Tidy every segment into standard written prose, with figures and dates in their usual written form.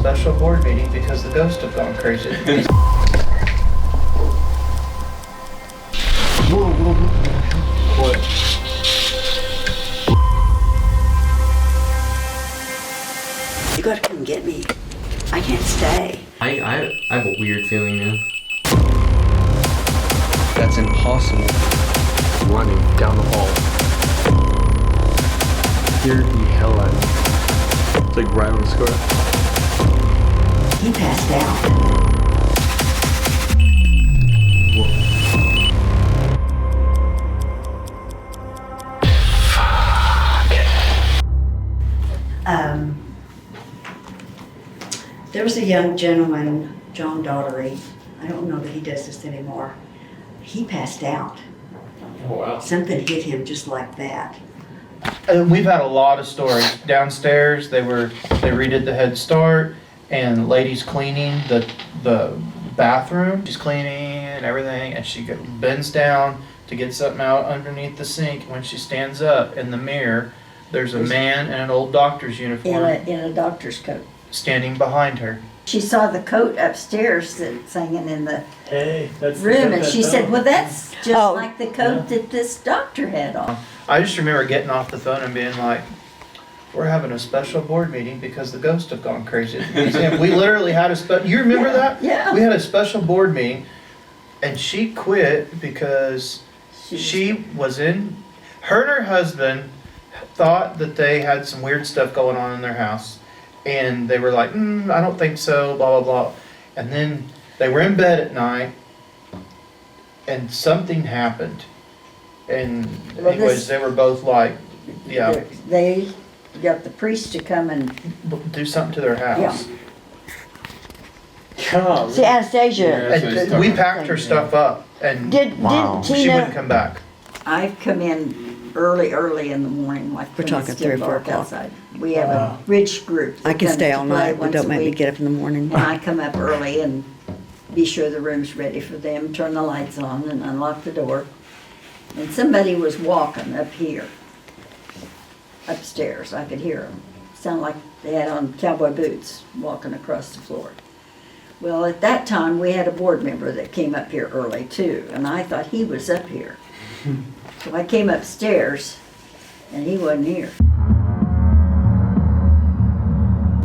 special board meeting because the ghosts have gone crazy. What? You gotta come get me. I can't stay. I have a weird feeling now. That's impossible. Running down the hall. Scared the hell out of me. It's like right on the square. He passed out. There was a young gentleman, John Daughtery. I don't know that he does this anymore. He passed out. Oh wow. Something hit him just like that. We've had a lot of stories. Downstairs, they redid the Head Start, and ladies cleaning the bathroom. She's cleaning and everything, and she bends down to get something out underneath the sink. When she stands up in the mirror, there's a man in an old doctor's uniform In a doctor's coat. standing behind her. She saw the coat upstairs that's hanging in the That's room, and she said, well, that's just like the coat that this doctor had on. I just remember getting off the phone and being like, we're having a special board meeting because the ghosts have gone crazy at the museum. We literally had you remember that? Yeah. We had a special board meeting, and she quit because she was her and her husband thought that they had some weird stuff going on in their house. And they were like, I don't think so, blah, blah, blah. And then they were in bed at night, and something happened. And anyways, they were both like, yeah, They got the priest to come and, do something to their house. see, Anastasia, And we packed her stuff up, and didn't she wouldn't Tina, come back. I've come in early in the morning, like We're when talking it's still 3 or 4 dark o'clock. outside. We have a bridge group. I that can comes stay to all play night, but once don't a make me week. get up in the morning. And I come up early and be sure the room's ready for them, turn the lights on and unlock the door. And somebody was walking up here, upstairs. I could hear them. Sound like they had on cowboy boots walking across the floor. Well, at that time, we had a board member that came up here early too, and I thought he was up here. So I came upstairs and he wasn't here.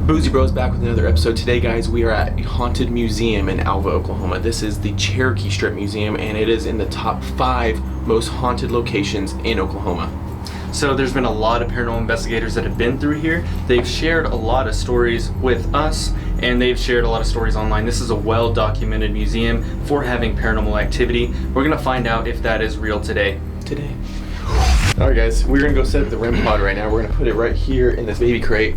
Boozy Bros back with another episode. Today, guys, we are at a haunted museum in Alva, Oklahoma. This is the Cherokee Strip Museum, and it is in the top 5 most haunted locations in Oklahoma. So there's been a lot of paranormal investigators that have been through here. They've shared a lot of stories with us, and they've shared a lot of stories online. This is a well-documented museum for having paranormal activity. We're gonna find out if that is real today. Alright, guys, we're gonna go set up the REM pod right now. We're gonna put it right here in this baby crate.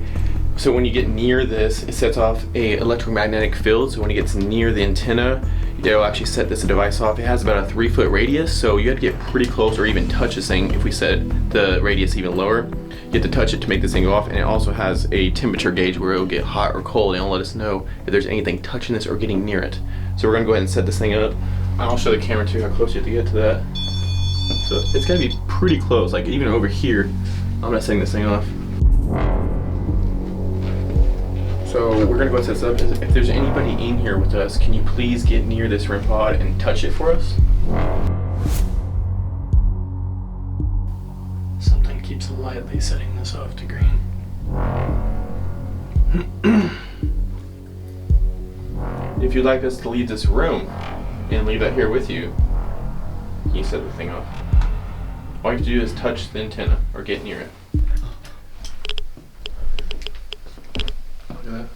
So when you get near this, it sets off a electromagnetic field. So when it gets near the antenna, it'll actually set this device off. It has about a 3-foot radius, so you have to get pretty close or even touch this thing. If we set the radius even lower, you have to touch it to make this thing go off. And it also has a temperature gauge where it'll get hot or cold, and it'll let us know if there's anything touching this or getting near it. So we're gonna go ahead and set this thing up. I'll show the camera too how close you have to get to that. So it's gotta be pretty close, like even over here. I'm not setting this thing off. So we're gonna go set this up. If there's anybody in here with us, can you please get near this REM pod and touch it for us? Something keeps lightly setting this off to green. If you'd like us to leave this room and leave that here with you, can you set the thing off? All you have to do is touch the antenna or get near it. Look at that.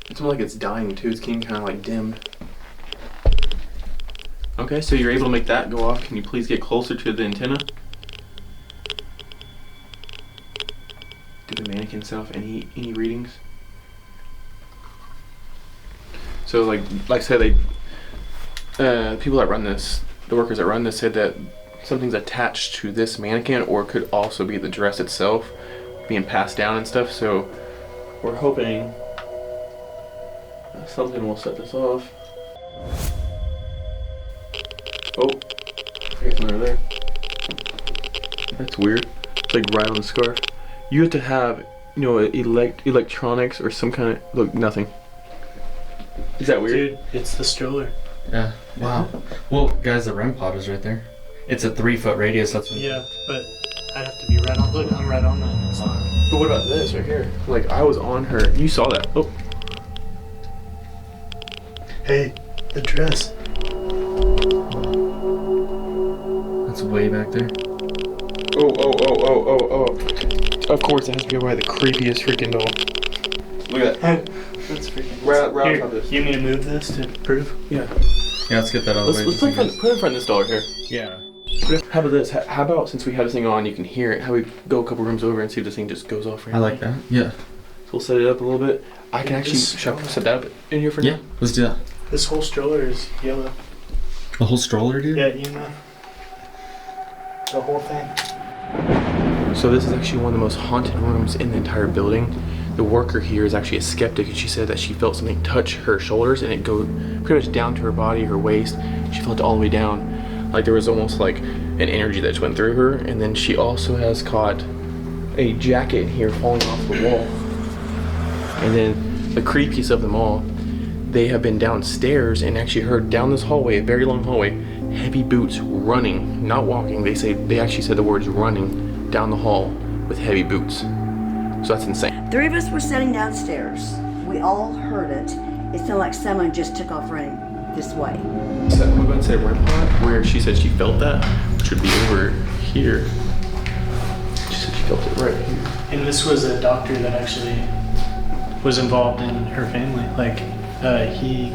It's more like it's dying too. It's getting kind of like dimmed. Okay, so you're able to make that go off. Can you please get closer to the antenna? Did the mannequin set off any readings? So like I said, people that run this, the workers that run this, said that something's attached to this mannequin, or it could also be the dress itself being passed down and stuff. So we're hoping something will set this off. Oh, there's something over there. That's weird. It's like right on the scarf. You electronics or some kind of look. Nothing. Is that weird? Dude, it's the stroller. Yeah. Wow. Well, guys, the REM pod is right there. It's a 3-foot radius. That's what. Yeah, but I'd have to be right on. Look, I'm right on that. It's not. But what about this right here? Like I was on her. You saw that? Oh. Hey, the dress. That's way back there. Oh. Of course, it has to be by the creepiest freaking doll. Look at that. That's freaking. Right on Here, top of this. you need to move this to prove? Yeah. Yeah, let's get that out of the way. Let's put it in front of this doll right here. Yeah. How about this? How about since we have this thing on, you can hear it. How we go a couple rooms over and see if this thing just goes off right I like that. Yeah. So we'll set it up a little bit. I can actually set that up in here for Yeah. now. Let's do that. This whole stroller is yellow. The whole stroller, dude. Yeah, you know. The whole thing. So this is actually one of the most haunted rooms in the entire building. The worker here is actually a skeptic, and she said that she felt something touch her shoulders and it go pretty much down to her body, her waist. She felt it all the way down. Like there was almost like an energy that just went through her. And then she also has caught a jacket here falling off the wall. And then the creepiest of them all, they have been downstairs and actually heard down this hallway, a very long hallway, heavy boots running, not walking. They actually said the words running down the hall with heavy boots. So that's insane. 3 of us were sitting downstairs. We all heard it. It sounded like someone just took off running this way. So we're going to say REM pod, where she said she felt that, which would be over here. She said she felt it right here. And this was a doctor that actually was involved in her family. Like, he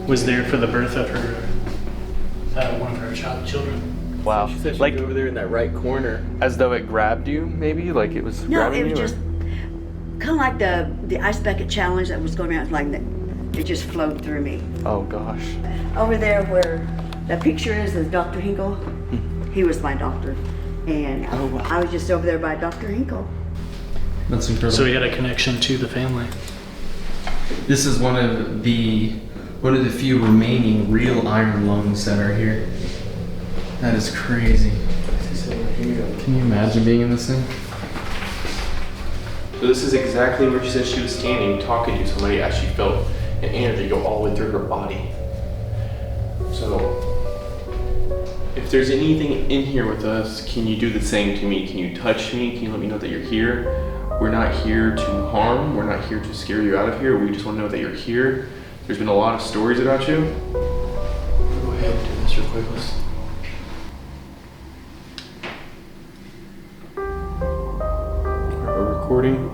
was there for the birth of her, one of her children. Wow. She said she Like was over there in that right corner. as though it grabbed you, maybe? Like it was No, grabbing it was you? just kind of like the ice bucket challenge that was going around. Like it just flowed through me. Oh gosh. Over there where the picture is Dr. Hinkle, he was my doctor. And I was just over there by Dr. Hinkle. That's incredible. So he had a connection to the family. This is one of the few remaining real iron lungs that are here. That is crazy. Can you imagine being in this thing? So this is exactly where she said she was standing, talking to somebody as she felt an energy go all the way through her body. So, if there's anything in here with us, can you do the same to me? Can you touch me? Can you let me know that you're here? We're not here to harm. We're not here to scare you out of here. We just want to know that you're here. There's been a lot of stories about you. Go ahead and do this real quick. We're recording.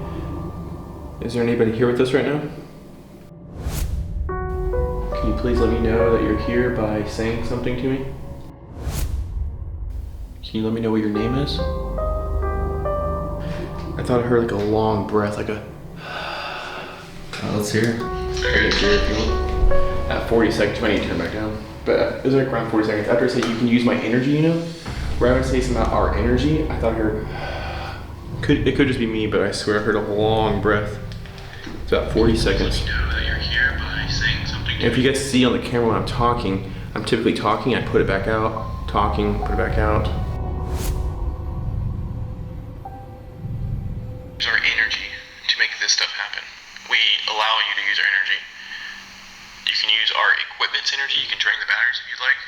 Is there anybody here with us right now? Can you please let me know that you're here by saying something to me? Can you let me know what your name is? I thought I heard like a long breath, like a... Let's hear it. I can hear it if you want. At 40 seconds, you might need to turn back down. But it was like around 40 seconds. After I said you can use my energy, you know? Where I would say something about our energy, I thought I heard... It could just be me, but I swear I heard a long breath. It's about 40 seconds. And if you guys see on the camera when I'm talking, I'm typically talking, I put it back out, talking, put it back out. Use our energy to make this stuff happen. We allow you to use our energy. You can use our equipment's energy. You can drain the batteries if you'd like.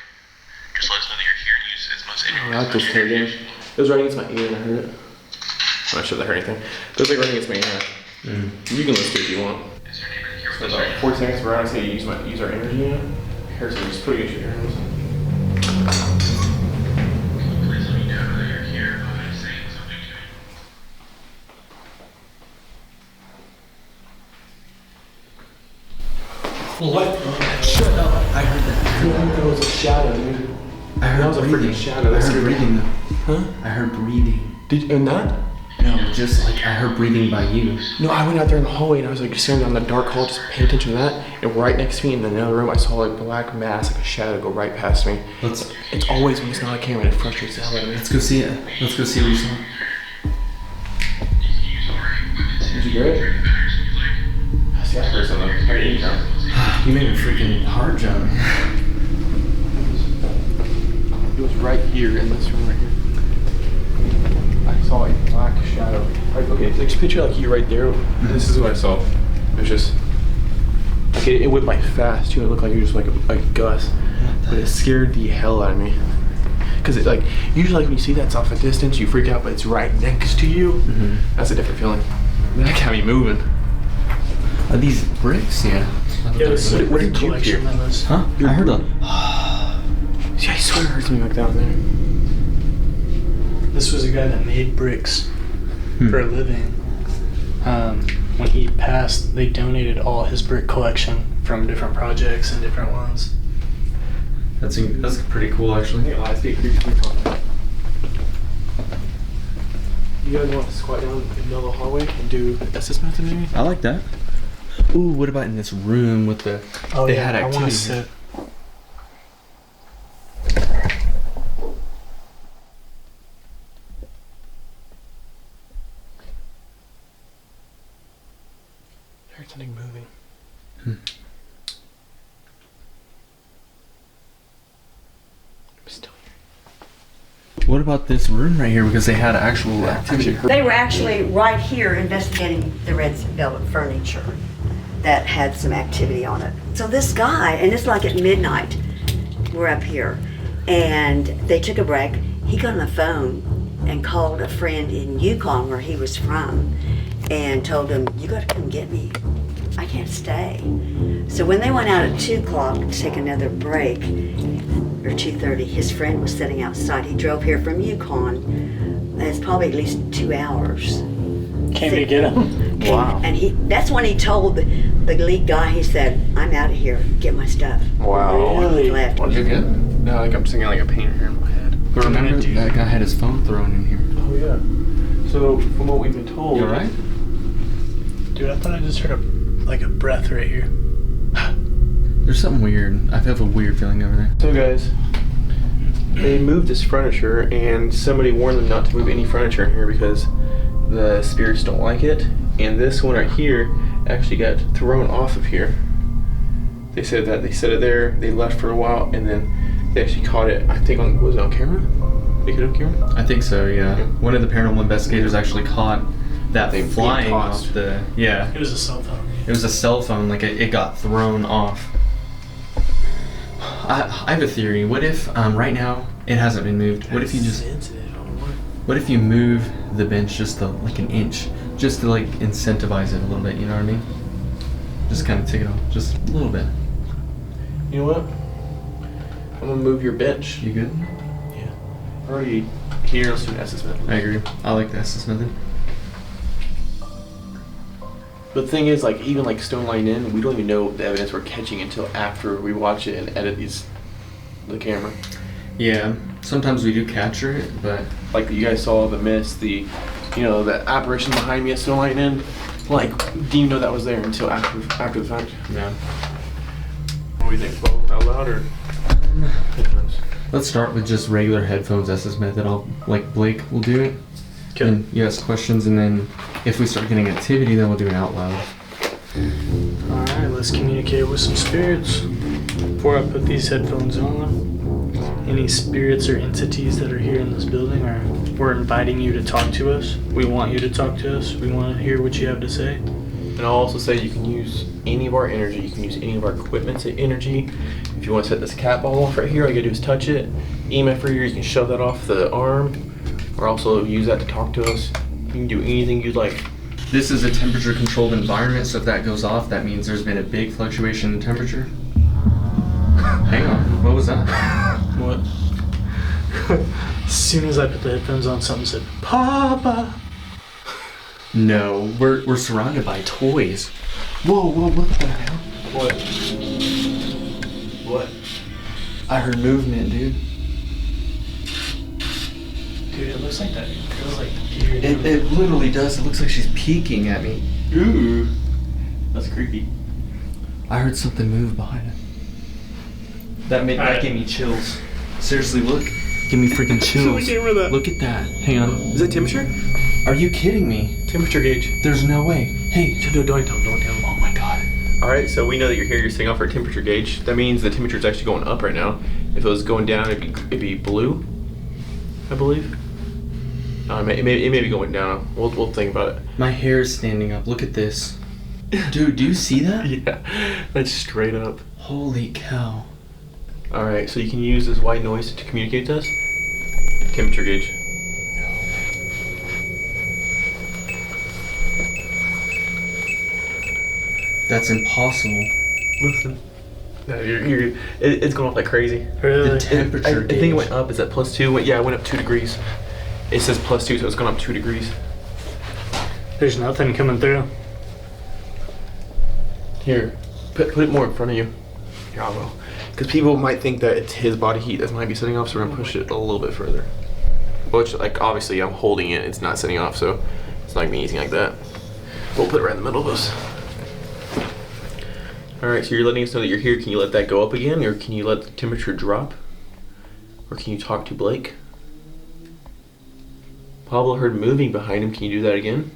Just let us know that you're here and use as much energy. Oh, that just heard it. It was right against my ear and I heard it. I'm not sure if I heard anything. But it was like right against my ear. You can listen to it if you want. Is there anybody here So with us about right 40 seconds around, I say use our energy, you know? Harrison, just put it against your ear. now? Please let me know that you're here by saying something to me. What? Shut up. I heard that. That was a shadow, dude. I heard That was a breathing. freaking shadow. I That heard scared me. breathing though. Huh? I heard breathing. Did you, and that? No, just like I heard breathing by you. No, I went out there in the hallway and I was like staring down the dark hall, just paying attention to that. And right next to me in another room, I saw a black mass, like a shadow, go right past me. Let's It's always when it's not a camera, it frustrates the hell out of me. go see it. Let's go see what you saw. Did you hear it? I see, I heard something. I heard it jump. You made a freaking heart jump. It was right here in this room right here. I saw saw a black shadow. Like, okay, like, just picture like you right there. This is what I saw. It was just like it went by fast too. It looked like it was just like a gust, but it scared the hell out of me. Cause it like usually like when you see that's off a distance, you freak out, but it's right next to you. That's a different feeling. That got me moving. Are these bricks? Yeah. Yeah, this is a What great did you collection hear? of those. Huh? I heard a. See, I swear I heard something like down there. This was a guy that made bricks for a living. When he passed, they donated all his brick collection from different projects and different ones. That's pretty cool, actually. Hey, I speak pretty You guys want to squat down in the middle of the hallway and do SS method maybe? I like that. Ooh, what about in this room with the? Oh They yeah, had I want to activities. sit. I heard something moving. I'm still What about this room right here? Because they had actual activity. They were actually right here investigating the red velvet furniture that had some activity on it. So this guy, and it's like at midnight, we're up here, and they took a break. He got on the phone and called a friend in Yukon where he was from and told him, "You got to come get me. I can't stay." So when they went out at 2 o'clock to take another break, or 2:30, his friend was sitting outside. He drove here from Yukon. It's probably at least 2 hours. Came to get him. Wow. And that's when he told the lead guy, he said, "I'm out of here, get my stuff." Wow. And he left. You're good? No, like I'm singing like a painter here in my head. But remember, Dude. that guy had his phone thrown in here. Oh yeah. So from what we've been told. You alright? Dude, I thought I just heard a breath right here. There's something weird. I have a weird feeling over there. So guys, they moved this furniture and somebody warned them not to move any furniture in here because the spirits don't like it. And this one right here actually got thrown off of here. They said that they set it there, they left for a while, and then they actually caught it, I think was it on camera? Pick it up camera? I think so, yeah. One of the paranormal investigators actually caught that They flying tossed. off the. Yeah. It was a cell phone. It was a cell phone, like it got thrown off. I have a theory. What if right now it hasn't been moved? What if you just? What if you move the bench just like an inch, just to like incentivize it a little bit? You know what I mean? Just kind of take it off, just a little bit. You know what? I'm gonna move your bench. You good? Yeah. Already here, let's do an SS method. I agree. I like the SS method. But the thing is, like, even like Stone Line In, we don't even know the evidence we're catching until after we watch it and edit the camera. Yeah. Sometimes we do capture it, but Like you guys saw the mist, the apparition behind me at Stone Line In. Like, didn't even know that was there until after the fact. no. What do you think? Well, out loud or headphones? Let's start with just regular headphones SS method. Blake will do it. Okay. And you ask questions, and then if we start getting activity, then we'll do it out loud. Alright, let's communicate with some spirits. Before I put these headphones on, any spirits or entities that are here in this building, we're inviting you to talk to us. We want you to talk to us. We want to hear what you have to say. And I'll also say you can use any of our energy. You can use any of our equipment's energy. If you want to set this cat ball off right here, all you gotta do is touch it. EMF right here, you can shove that off the arm, or also use that to talk to us. You can do anything you'd like. This is a temperature controlled environment, so if that goes off, that means there's been a big fluctuation in temperature. Hang on, what was that? What? As soon as I put the headphones on, something said, "Papa." No, we're surrounded by toys. Whoa, what the hell? What? What? I heard movement, dude. Dude, it looks like that girl's like here. It literally does. It looks like she's peeking at me. Ooh. That's creepy. I heard something move behind it. That gave me chills. Seriously, look. Give me freaking chills. that. Look at that. Hang on. Is that temperature? Are you kidding me? Temperature gauge. There's no way. Hey, Don't tell him. oh my god. Alright, so we know that you're here, you're setting off our temperature gauge. That means the temperature is actually going up right now. If it was going down, it'd be blue, I believe. It may be going down. We'll think about it. My hair is standing up. Look at this. Dude, do you see that? Yeah, that's straight up. Holy cow. All right, so you can use this white noise to communicate to us. Temperature gauge. That's impossible. Listen. No, it's going up like crazy. Really? The temperature I think it went up. Is that +2? Yeah, it went up 2 degrees. It says +2, so it's gone up 2 degrees. There's nothing coming through. Here, put it more in front of you. Here, I will. Because people might think that it's his body heat that might be setting off, so we're gonna push it a little bit further. Which, like, obviously I'm holding it, it's not setting off, so it's not gonna be anything like that. We'll put it right in the middle of us. Alright, so you're letting us know that you're here. Can you let that go up again, or can you let the temperature drop? Or can you talk to Blake? Pablo heard moving behind him. Can you do that again?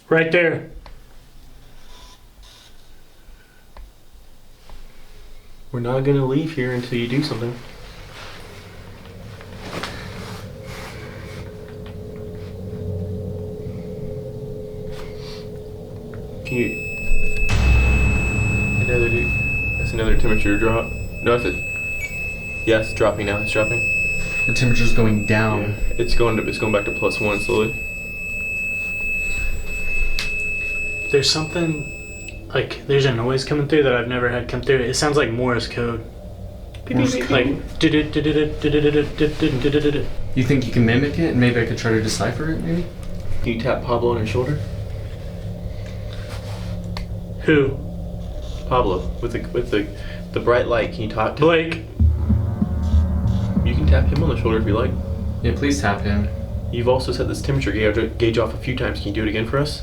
Right there. We're not gonna leave here until you do something. Can you... That's another temperature drop. No, that's it. Yeah, it's dropping now. It's dropping. The temperature's going down. Yeah, it's going back to +1 slowly. There's something, like, there's a noise coming through that I've never had come through. It sounds like Morse code. Like, You think you can mimic it and maybe I could try to decipher it, maybe? Can you tap Pablo on his shoulder? who? Pablo, with the bright light. Can you talk to Blake. You can tap him on the shoulder if you like. Yeah, please tap him. You've also set this temperature gauge off a few times. Can you do it again for us?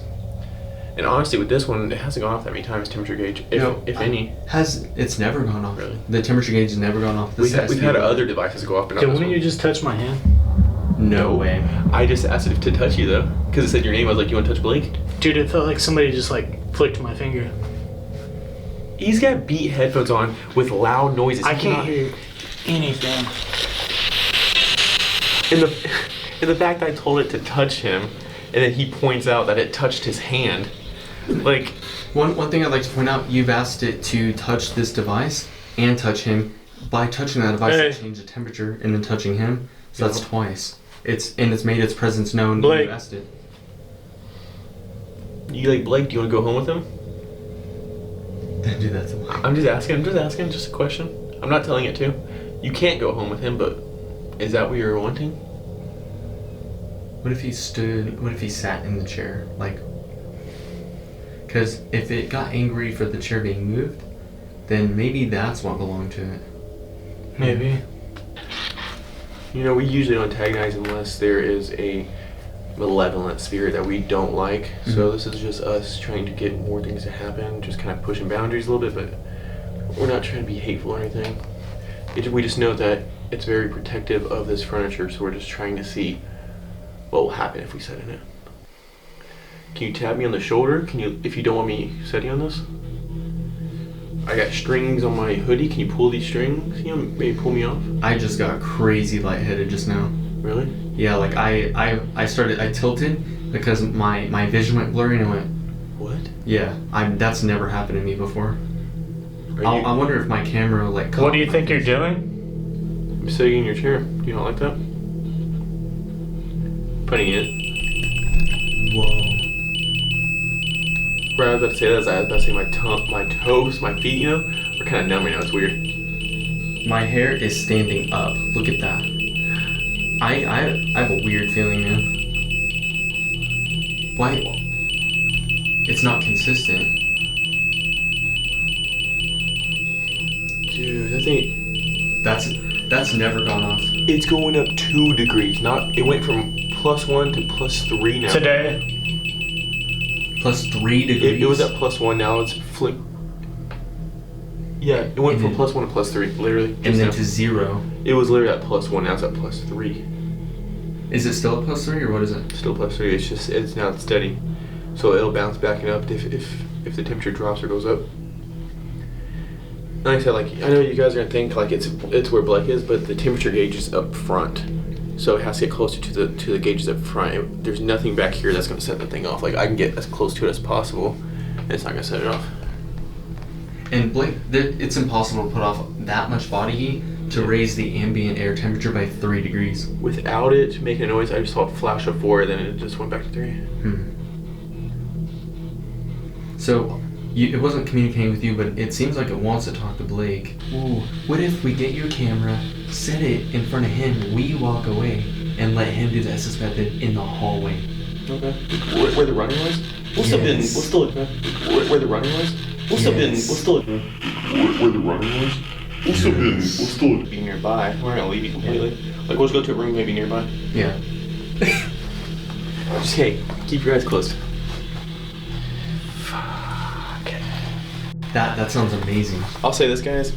And honestly, with this one, it hasn't gone off that many times, temperature gauge, if any. It's never gone off. Really? The temperature gauge has never gone off. We've had other devices go off, but not Okay, this wouldn't one. you just touch my hand? No way. I just asked it to touch you, though, because it said your name. I was like, you want to touch Blake? Dude, it felt like somebody just like flicked my finger. He's got beat headphones on with loud noises. I He can't cannot- hear anything. In the fact that I told it to touch him, and then he points out that it touched his hand. Like, One thing I'd like to point out, you've asked it to touch this device and touch him. By touching that device, Hey. it changed the temperature, and then touching him, so that's Yeah. twice. It's made its presence known. Blake. You asked it. you like Blake? Do you want to go home with him? Do that to Blake. I'm just asking, just a question. I'm not telling it to. You can't go home with him, but is that what you're wanting? What if he stood? What if he sat in the chair? Like, because if it got angry for the chair being moved, then maybe that's what belonged to it. Maybe. You know, we usually don't antagonize unless there is a malevolent spirit that we don't like. So this is just us trying to get more things to happen, just kind of pushing boundaries a little bit, but we're not trying to be hateful or anything. We just know that it's very protective of this furniture, so we're just trying to see what will happen if we sit in it. Can you tap me on the shoulder? Can you, if you don't want me sitting on this? I got strings on my hoodie. Can you pull these strings? You know, maybe pull me off? I just got crazy lightheaded just now. Really? Yeah, like I tilted because my vision went blurry and I went, What? yeah, that's never happened to me before. Are I you, wonder if my camera like. What do you think you're doing? I'm sitting in your chair. Do you not like that? Putting it. Whoa. Right, I was about to say that. I was about to say my toes, my feet, you know, are kind of numb right now. It's weird. My hair is standing up. Look at that. I have a weird feeling, man. Why? It's not consistent. Dude, that thing. That's never gone off. It's going up 2 degrees. It went from +1 to +3 now. Today. Plus 3 degrees. It was at +1. Now it's flipped. Yeah, it went from +1 to +3, literally. and just then now. to 0. It was literally at +1. Now it's at +3. Is it still a plus 3 or what is it? Still +3. It's now steady, so it'll bounce back and up if the temperature drops or goes up. Like I said, like I know you guys are gonna think like it's where Blake is, but the temperature gauge is up front, so it has to get closer to the gauges up front. There's nothing back here that's gonna set the thing off. Like I can get as close to it as possible, and it's not gonna set it off. And Blake, it's impossible to put off that much body heat to raise the ambient air temperature by 3 degrees. Without it making a noise, I just saw a flash of 4, then it just went back to 3. So, it wasn't communicating with you, but it seems like it wants to talk to Blake. Ooh, what if we get you a camera, set it in front of him, we walk away, and let him do the SS method in the hallway? Okay. Where the running was? We'll still be. We'll still. Where the running was? We'll still be. We'll still. Where the running was? We'll still be. We'll still be nearby. We're not gonna leave you completely. Like we'll just go to a room maybe nearby. Yeah. Just hey, keep your eyes closed. That sounds amazing. I'll say this, guys.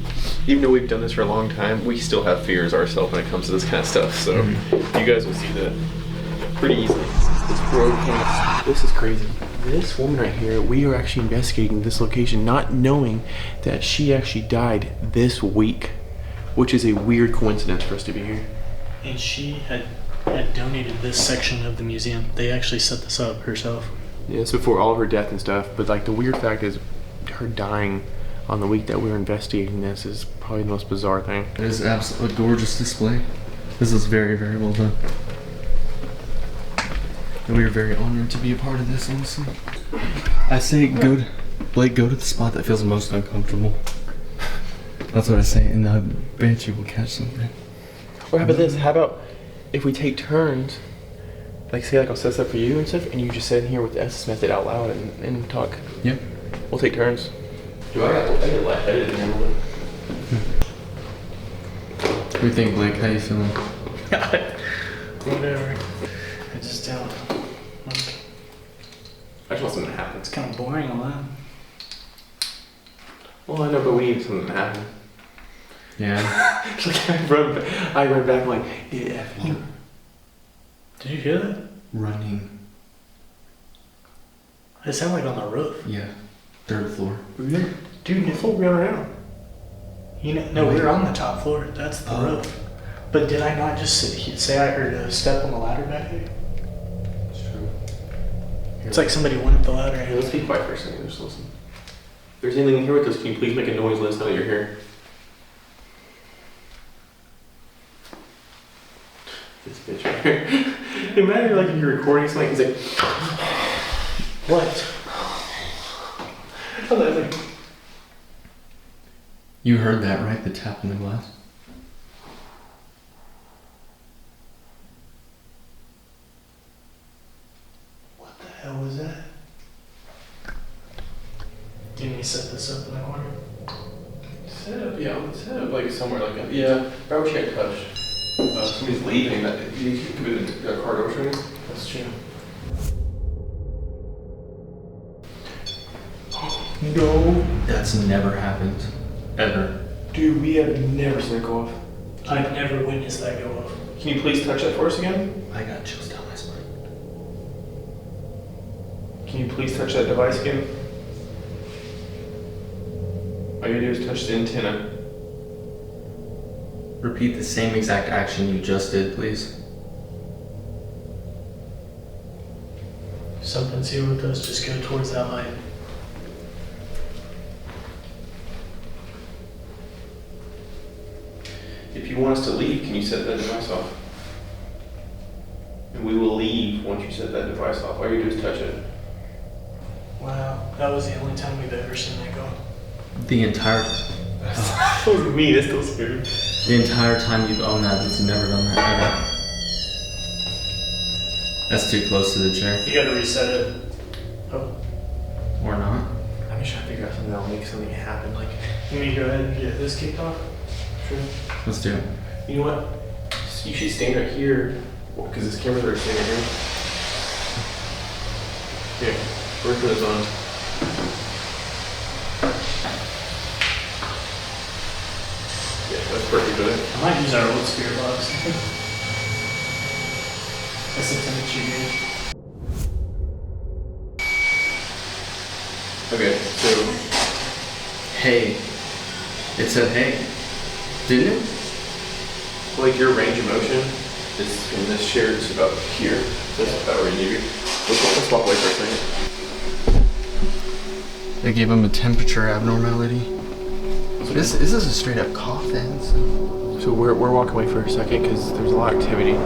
Even though we've done this for a long time, we still have fears ourselves when it comes to this kind of stuff. So you guys will see that pretty easily. It's broken. This is crazy. This woman right here, we are actually investigating this location, not knowing that she actually died this week, which is a weird coincidence for us to be here. And she had donated this section of the museum. They actually set this up herself. Yeah, it's before all of her death and stuff. But like the weird fact is, her dying on the week that we were investigating this is probably the most bizarre thing. It is absolutely a gorgeous display. This is very, very well done. And we are very honored to be a part of this, honestly. I say Blake, go to the spot that feels most uncomfortable. That's what I say, and I bet you will catch something. Or how about this? How about if we take turns, like say like I'll set this up for you and stuff, and you just sit in here with the SS method out loud and talk. Yep. We'll take turns. Do I get lightheaded in here? What do you think, Blake? How you feeling? Whatever. I just don't. Like, I just want something to happen. it's kind of boring a lot. Well, I know, but we need something to happen. Yeah. Like I run back like, yeah. Did you hear that? Running. It sounded like on the roof. Yeah. 3rd floor. Dude, it's all around. You know, no, we're on the top floor. That's the roof. But did I not just say I heard a step on the ladder back there? It's true. It's like somebody went up the ladder. Hey, let's be quiet for a second. Just listen. If there's anything here with us, can you please make a noise? Let us know that you're here. This bitch right here. Imagine like you're recording something. He's like, what? Oh, that's like. You heard that, right? The tap on the glass? What the hell was that? Didn't we set this up in the corner? Set up, yeah, set up like somewhere like that. Yeah, probably should have touched. Somebody's leaving. That you could be the car door showing. That's true. No. That's never happened. Ever. Dude, we have never seen it go off. I've never witnessed that go off. Can you please touch that for us again? I got chills down my spine. Can you please touch that device again? All you do is touch the antenna. Repeat the same exact action you just did, please. If something's here with us, just go towards that light. If you want us to leave, can you set that device off? And we will leave once you set that device off. All you do is touch it. Wow, that was the only time we've ever seen that go. The entire That was me, that's still scary. the entire time you've owned that, it's never done that ever. That's too close to the chair. You gotta reset it. Oh, Or not. I'm just trying to figure out something that'll make something happen. Like, let me go ahead and get this kicked off. sure. Let's do it. You know what? You should stand right here, because this camera's already standing right here. Here, we're gonna put this on. Yeah, that's perfect, good. I might use our old spirit box. That's the temperature gauge. Okay, so Hey, It said, hey. Didn't it? Like your range of motion is from this chair to about here. That's about where you need to be. Let's walk away for a second. It gave him a temperature abnormality. This is a straight up cough then. So we're walking away for a second because there's a lot of activity.